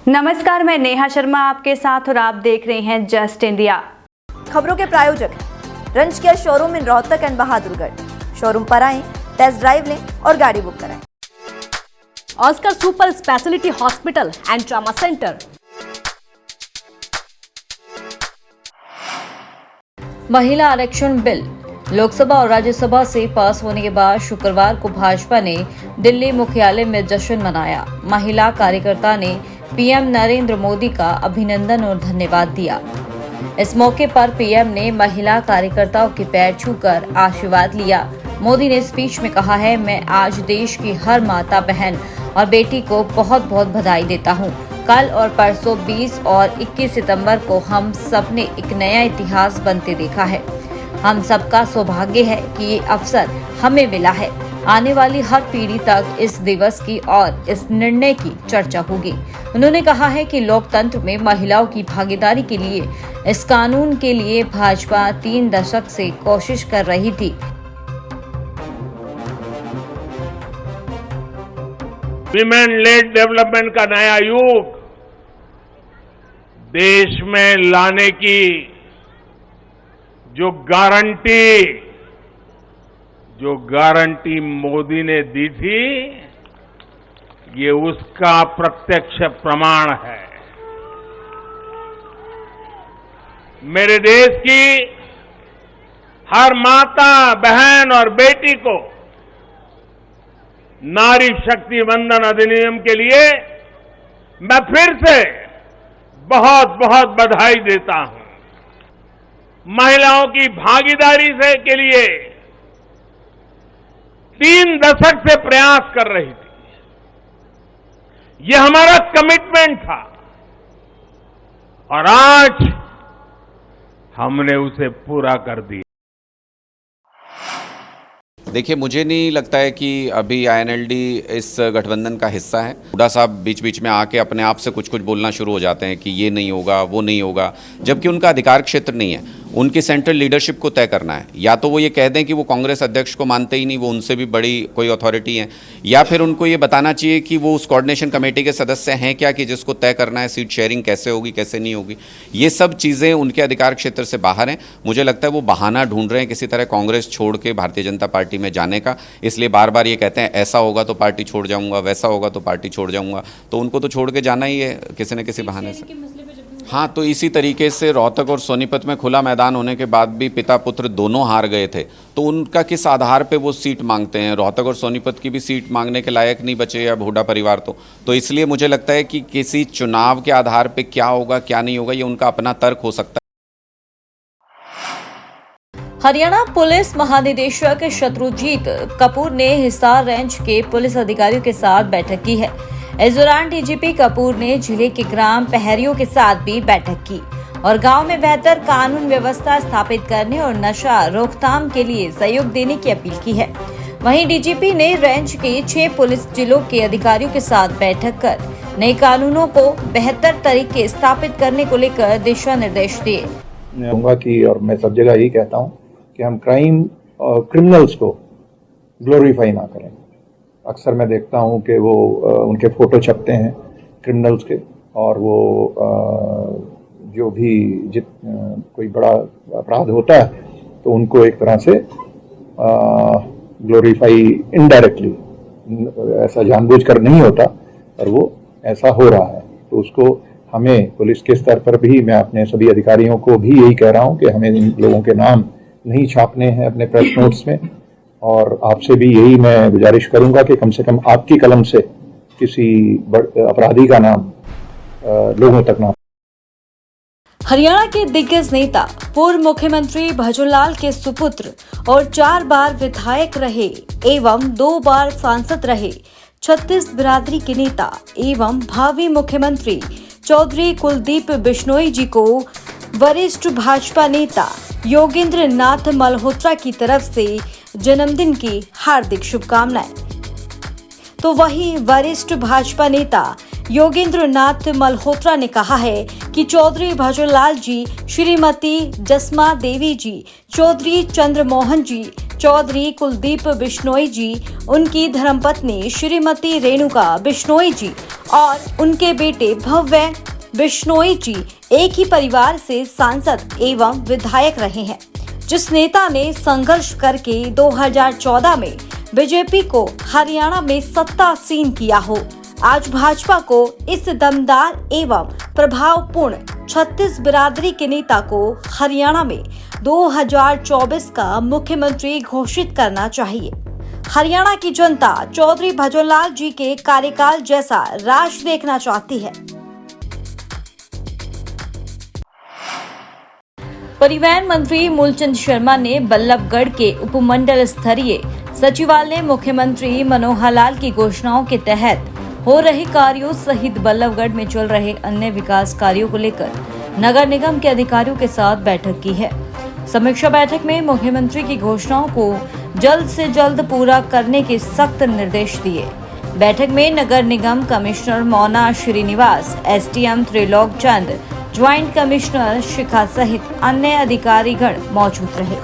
नमस्कार, मैं नेहा शर्मा आपके साथ और आप देख रहे हैं जस्ट इंडिया। खबरों के प्रायोजक हैं रंज care showroom in Rohtak and Bahadurgarh. Showroom पर आएं, टेस्ट ड्राइव लें और गाड़ी बुक कराएं। Oscar super speciality hospital and trauma centre. महिला आरक्षण बिल लोकसभा और राज्यसभा से पास होने के बाद शुक्रवार को भाजपा ने दिल्ली मुख्यालय में जश्न मनाया। महिला कार्यकर्ता ने पीएम नरेंद्र मोदी का अभिनंदन और धन्यवाद दिया। इस मौके पर पीएम ने महिला कार्यकर्ताओं के पैर छूकर आशीर्वाद लिया। मोदी ने स्पीच में कहा है, मैं आज देश की हर माता, बहन और बेटी को बहुत बहुत बधाई देता हूं। कल और परसों 20 और 21 सितंबर को हम सबने एक नया इतिहास बनते देखा है। हम सबका सौभाग्य है कि ये अवसर हमें मिला है। आने वाली हर पीढ़ी तक इस दिवस की और इस निर्णय की चर्चा होगी। उन्होंने कहा है कि लोकतंत्र में महिलाओं की भागीदारी के लिए इस कानून के लिए भाजपा 3 दशक से कोशिश कर रही थी। विमेन लेड डेवलपमेंट का नया युग देश में लाने की जो गारंटी मोदी ने दी थी, ये उसका प्रत्यक्ष प्रमाण है। मेरे देश की हर माता, बहन और बेटी को नारी शक्ति वंदन अधिनियम के लिए मैं फिर से बहुत बहुत बधाई देता हूं। महिलाओं की भागीदारी से के लिए 3 दशक से प्रयास कर रही थी। ये हमारा कमिटमेंट था और आज हमने उसे पूरा कर दिया। देखिए, मुझे नहीं लगता है कि अभी आईएनएलडी इस गठबंधन का हिस्सा है। हुड्डा साहब बीच बीच में आके अपने आप से कुछ बोलना शुरू हो जाते हैं कि ये नहीं होगा, वो नहीं होगा, जबकि उनका अधिकार क्षेत्र नहीं है। उनकी सेंट्रल लीडरशिप को तय करना है। या तो वो ये कह दें कि वो कांग्रेस अध्यक्ष को मानते ही नहीं, वो उनसे भी बड़ी कोई अथॉरिटी है, या फिर उनको ये बताना चाहिए कि वो उस कोऑर्डिनेशन कमेटी के सदस्य हैं क्या, कि जिसको तय करना है सीट शेयरिंग कैसे होगी, कैसे नहीं होगी। ये सब चीज़ें उनके अधिकार क्षेत्र से बाहर हैं। मुझे लगता है वो बहाना ढूंढ रहे हैं किसी तरह कांग्रेस छोड़ के भारतीय जनता पार्टी में जाने का, इसलिए बार बार ये कहते हैं ऐसा होगा तो पार्टी छोड़ जाऊंगा, वैसा होगा तो पार्टी छोड़ जाऊंगा। तो उनको तो छोड़ के जाना ही है किसी न किसी बहाने से। हाँ, तो इसी तरीके से रोहतक और सोनीपत में खुला मैदान होने के बाद भी पिता पुत्र दोनों हार गए थे, तो उनका किस आधार पे वो सीट मांगते हैं? रोहतक और सोनीपत की भी सीट मांगने के लायक नहीं बचे या हुड्डा परिवार तो इसलिए मुझे लगता है कि किसी चुनाव के आधार पे क्या होगा क्या नहीं होगा, ये उनका अपना तर्क हो सकता है। हरियाणा पुलिस महानिदेशक शत्रुजीत कपूर ने हिसार रेंज के पुलिस अधिकारियों के साथ बैठक की है। इस दौरान डीजीपी कपूर ने जिले के ग्राम प्रहरियों के साथ भी बैठक की और गांव में बेहतर कानून व्यवस्था स्थापित करने और नशा रोकथाम के लिए सहयोग देने की अपील की है। वहीं डीजीपी ने रेंज के 6 पुलिस जिलों के अधिकारियों के साथ बैठक कर नए कानूनों को बेहतर तरीके स्थापित करने को लेकर दिशा निर्देश दिए। और मैं सब जगह यही कहता हूँ कि हम क्राइम और क्रिमिनल्स को ग्लोरीफाई ना करें। अक्सर मैं देखता हूँ कि वो उनके फोटो छपते हैं क्रिमिनल्स के, और वो जो भी कोई बड़ा अपराध होता है तो उनको एक तरह से ग्लोरीफाई इनडायरेक्टली, ऐसा जानबूझकर नहीं होता, और वो ऐसा हो रहा है। तो उसको हमें पुलिस के स्तर पर भी, मैं अपने सभी अधिकारियों को भी यही कह रहा हूँ कि हमें इन लोगों के नाम नहीं छापने हैं अपने प्रेस नोट्स में, और आपसे भी यही मैं गुजारिश करूंगा कि कम से कम आपकी कलम से किसी अपराधी का नाम लोगों तक ना। हरियाणा के दिग्गज नेता, पूर्व मुख्यमंत्री भजनलाल के सुपुत्र और 4 बार विधायक रहे एवं 2 बार सांसद रहे छत्तीस बिरादरी के नेता एवं भावी मुख्यमंत्री चौधरी कुलदीप बिश्नोई जी को वरिष्ठ भाजपा नेता योगेंद्र नाथ मल्होत्रा की तरफ से जन्मदिन की हार्दिक शुभकामनाएं। तो वहीं वरिष्ठ भाजपा नेता योगेंद्र नाथ मल्होत्रा ने कहा है कि चौधरी भजनलाल जी, श्रीमती जसमा देवी जी, चौधरी चंद्रमोहन जी, चौधरी कुलदीप बिश्नोई जी, उनकी धर्मपत्नी श्रीमती रेणुका बिश्नोई जी और उनके बेटे भव्य बिश्नोई जी एक ही परिवार से सांसद एवं विधायक रहे हैं, जिस नेता ने संघर्ष करके 2014 में बीजेपी को हरियाणा में सत्तासीन किया हो, आज भाजपा को इस दमदार एवं प्रभावपूर्ण छत्तीस बिरादरी के नेता को हरियाणा में 2024 का मुख्यमंत्री घोषित करना चाहिए। हरियाणा की जनता चौधरी भजनलाल जी के कार्यकाल जैसा राज देखना चाहती है। परिवहन मंत्री मूलचंद शर्मा ने बल्लभगढ़ के उपमंडल स्तरीय सचिवालय मुख्यमंत्री मनोहर लाल की घोषणाओं के तहत हो रहे कार्यों सहित बल्लभगढ़ में चल रहे अन्य विकास कार्यों को लेकर नगर निगम के अधिकारियों के साथ बैठक की है। समीक्षा बैठक में मुख्यमंत्री की घोषणाओं को जल्द से जल्द पूरा करने के सख्त निर्देश दिए। बैठक में नगर निगम कमिश्नर मोना श्रीनिवास, एसडीएम त्रिलोक चंद, ज्वाइंट कमिश्नर शिखा सहित अन्य अधिकारीगण मौजूद रहे।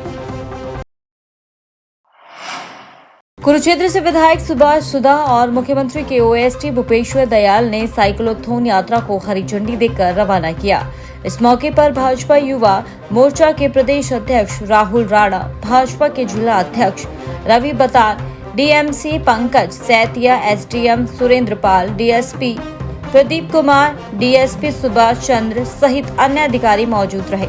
कुरुक्षेत्र से विधायक सुभाष सुधा और मुख्यमंत्री के ओएसडी भूपेश्वर दयाल ने साइक्लोथॉन यात्रा को हरी झंडी देकर रवाना किया। इस मौके पर भाजपा युवा मोर्चा के प्रदेश अध्यक्ष राहुल राणा, भाजपा के जिला अध्यक्ष रवि बतान, डीएमसी पंकज सैतिया, एसडीएम सुरेंद्र पाल, डीएसपी प्रदीप कुमार, डीएसपी सुभाष चंद्र सहित अन्य अधिकारी मौजूद रहे।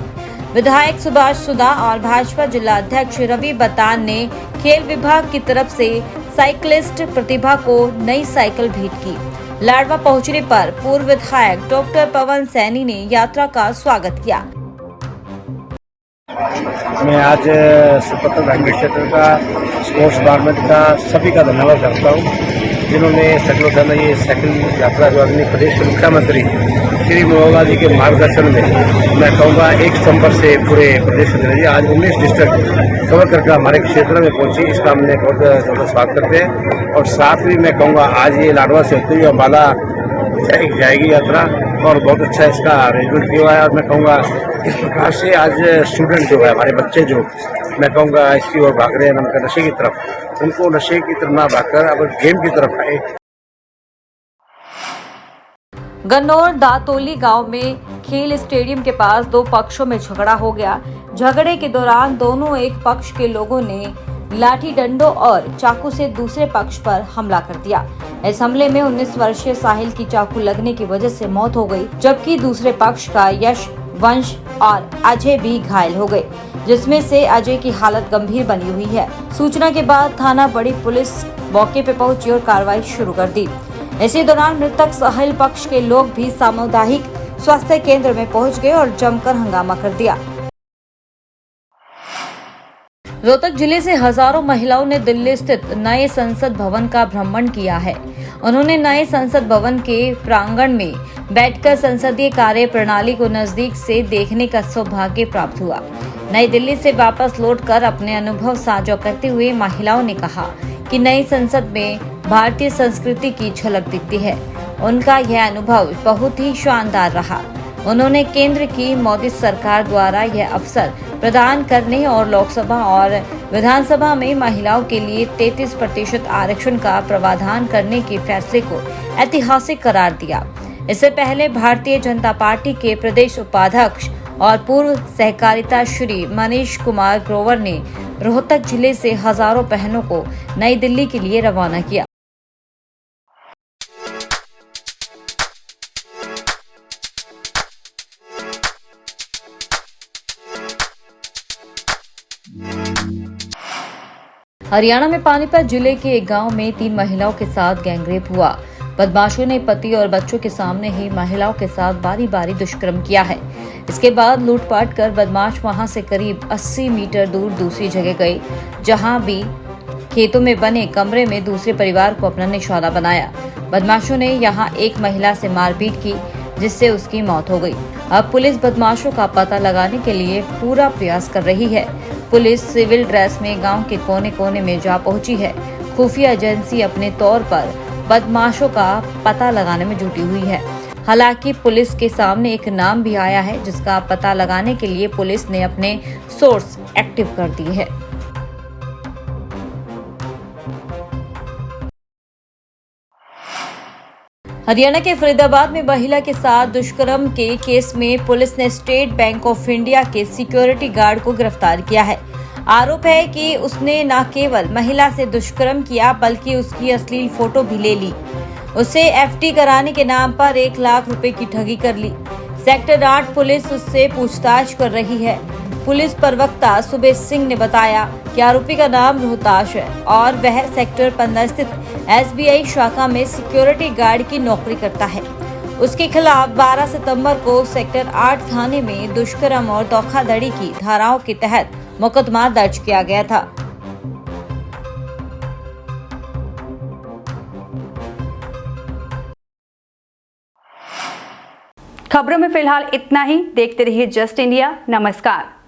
विधायक सुभाष सुधा और भाजपा जिला अध्यक्ष रवि बतान ने खेल विभाग की तरफ से साइकिलिस्ट प्रतिभा को नई साइकिल भेंट की। लाडवा पहुंचने पर पूर्व विधायक डॉक्टर पवन सैनी ने यात्रा का स्वागत किया। मैं आज सुपत्र ग्रामीण क्षेत्र का स्पोर्ट्स डिपार्टमेंट का सभी का धन्यवाद करता हूँ, जिन्होंने साइक्लोथॉन ये साइकिल यात्रा जो अपने प्रदेश के मुख्यमंत्री श्री मनोहर लाल जी के मार्गदर्शन में मैं कहूँगा 1 सितंबर से पूरे प्रदेश में आज 19 डिस्ट्रिक्ट कवर करके हमारे क्षेत्र में पहुंची, इसका हमने बहुत ज़्यादा स्वागत करते हैं। और साथ ही मैं कहूँगा आज ये लाडवा से होते हुए अम्बाला जाएगी यात्रा और बहुत अच्छा इसका अरेंजमेंट किया हुआ है। और मैं कहूँगा इस प्रकार से आज स्टूडेंट जो है हमारे बच्चे जो मैं कहूँगा इसकी ओर भाग रहे हैं नशे की तरफ, उनको नशे की तरफ ना भागकर अब गेम की तरफ आए। गन्नौर दातोली गांव में खेल स्टेडियम के पास 2 पक्षों में झगड़ा हो गया। झगड़े के दौरान दोनों एक पक्ष के लोगों ने लाठी डंडों और चाकू से दूसरे पक्ष पर हमला कर दिया। इस हमले में 19 वर्षीय साहिल की चाकू लगने की वजह से मौत हो गई, जबकि दूसरे पक्ष का यश, वंश और अजय भी घायल हो गए, जिसमें से अजय की हालत गंभीर बनी हुई है। सूचना के बाद थाना बड़ी पुलिस मौके पर पहुंची और कार्रवाई शुरू कर दी। इसी दौरान मृतक साहिल पक्ष के लोग भी सामुदायिक स्वास्थ्य केंद्र में पहुंच गए और जमकर हंगामा कर दिया। रोहतक जिले से हजारों महिलाओं ने दिल्ली स्थित नए संसद भवन का भ्रमण किया है। उन्होंने नए संसद भवन के प्रांगण में बैठकर संसदीय कार्य प्रणाली को नजदीक से देखने का सौभाग्य प्राप्त हुआ। नई दिल्ली से वापस लौटकर अपने अनुभव साझा करते हुए महिलाओं ने कहा कि नई संसद में भारतीय संस्कृति की झलक दिखती है। उनका यह अनुभव बहुत ही शानदार रहा। उन्होंने केंद्र की मोदी सरकार द्वारा यह अवसर प्रदान करने और लोकसभा और विधानसभा में महिलाओं के लिए 33% आरक्षण का प्रावधान करने के फैसले को ऐतिहासिक करार दिया। इससे पहले भारतीय जनता पार्टी के प्रदेश उपाध्यक्ष और पूर्व सहकारिता श्री मनीष कुमार ग्रोवर ने रोहतक जिले से हजारों बहनों को नई दिल्ली के लिए रवाना किया। हरियाणा में पानीपत जिले के एक गांव में 3 महिलाओं के साथ गैंगरेप हुआ। बदमाशों ने पति और बच्चों के सामने ही महिलाओं के साथ बारी बारी दुष्कर्म किया है। इसके बाद लूटपाट कर बदमाश वहां से करीब 80 मीटर दूर दूसरी जगह गए, जहां भी खेतों में बने कमरे में दूसरे परिवार को अपना निशाना बनाया। बदमाशों ने यहां एक महिला से मारपीट की, जिससे उसकी मौत हो गई। अब पुलिस बदमाशों का पता लगाने के लिए पूरा प्रयास कर रही है। पुलिस सिविल ड्रेस में गांव के कोने कोने में जा पहुंची है। खुफिया एजेंसी अपने तौर पर बदमाशों का पता लगाने में जुटी हुई है। हालांकि पुलिस के सामने एक नाम भी आया है, जिसका पता लगाने के लिए पुलिस ने अपने सोर्स एक्टिव कर दिए हैं। हरियाणा के फरीदाबाद में महिला के साथ दुष्कर्म के केस में पुलिस ने स्टेट बैंक ऑफ इंडिया के सिक्योरिटी गार्ड को गिरफ्तार किया है। आरोप है कि उसने न केवल महिला से दुष्कर्म किया बल्कि उसकी अश्लील फोटो भी ले ली। उसे एफडी कराने के नाम पर 1 लाख रुपए की ठगी कर ली। सेक्टर 8 पुलिस उससे पूछताछ कर रही है। पुलिस प्रवक्ता सुबेश सिंह ने बताया कि आरोपी का नाम रोहताश है और वह सेक्टर 15 स्थित SBI शाखा में सिक्योरिटी गार्ड की नौकरी करता है। उसके खिलाफ 12 सितंबर को सेक्टर 8 थाने में दुष्कर्म और धोखाधड़ी की धाराओं के तहत मुकदमा दर्ज किया गया था। खबरों में फिलहाल इतना ही। देखते रहिए जस्ट इंडिया। नमस्कार।